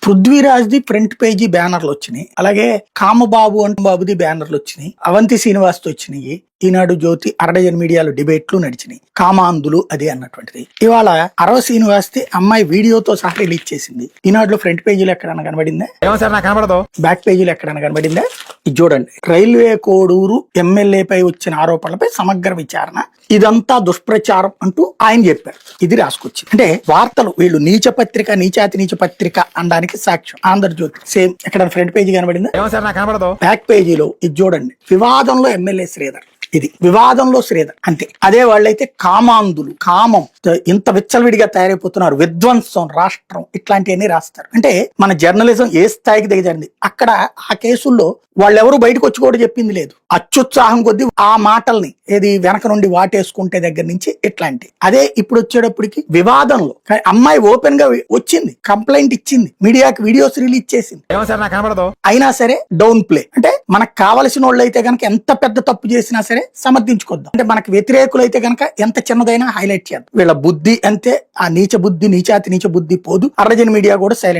Prithviraj the front page బ్యానర్లు వచ్చినాయి. అలాగే కామబాబు అంటూ బాబుది బ్యానర్లు వచ్చినాయి. అవంతి శ్రీనివాస్ వచ్చినాయి. ఈనాడు జ్యోతి అరడజన్ మీడియాలో డిబేట్లు నడిచినాయి. కామాంధులు అది అన్నటువంటిది. ఇవాళ అరవ శ్రీనివాస్ ది అమ్మాయి వీడియోతో సహా రిలీజ్ చేసింది. ఈనాడులో ఫ్రంట్ పేజీలో ఎక్కడైనా కనబడిందా? కనబడదు. బ్యాక్ పేజీలో ఎక్కడైనా కనబడిందా? ఇది చూడండి. రైల్వే కోడూరు ఎమ్మెల్యేపై వచ్చిన ఆరోపణలపై సమగ్ర విచారణ, ఇదంతా దుష్ప్రచారం అంటూ ఆయన చెప్పారు. ఇది రాసుకొచ్చింది. అంటే వార్తలు వీళ్ళు నీచ పత్రిక, నీచాతి నీచ పత్రిక అనడానికి సాక్ష్యం. ఆంధ్రజ్యోతి సేమ్. ఎక్కడ ఫ్రంట్ పేజీ కనబడిందా? కనబడదు. బ్యాక్ పేజీలో ఇది చూడండి. వివాదంలో ఎమ్మెల్యే శ్రీధర్. ఇది వివాదంలో శ్రీధర్ అంతే. అదే వాళ్ళైతే కామాంధులు, కామం ఇంత విచ్చలవిడిగా తయారైపోతున్నారు, విధ్వంసం రాష్ట్రం, ఇట్లాంటివన్నీ రాస్తారు. అంటే మన జర్నలిజం ఏ స్థాయికి దిగజారింది. అక్కడ ఆ కేసుల్లో వాళ్ళెవరూ బయటకు వచ్చి కూడా చెప్పింది లేదు. అత్యుత్సాహం కొద్దీ ఆ మాటల్ని ఏది వెనక నుండి వాటేసుకుంటే దగ్గర నుంచి ఇట్లాంటి. అదే ఇప్పుడు వచ్చేటప్పటికి వివాదంలో అమ్మాయి ఓపెన్ గా వచ్చింది, కంప్లైంట్ ఇచ్చింది, మీడియాకి వీడియోస్ రిలీజ్ చేసింది. అయినా సరే డౌన్ ప్లే. అంటే మనకు కావలసిన వాళ్ళు అయితే గనక ఎంత పెద్ద తప్పు చేసినా సరే సమర్థించుకోద్దాం. అంటే మనకు వ్యతిరేకులు అయితే గనక ఎంత చిన్నదైనా హైలైట్ చేద్దాం. వీళ్ళ బుద్ధి అంతే. ఆ నీచ బుద్ధి, నీచాతి నీచ బుద్ధి పోదు. అర్రజన్ మీడియా కూడా సైలెంట్.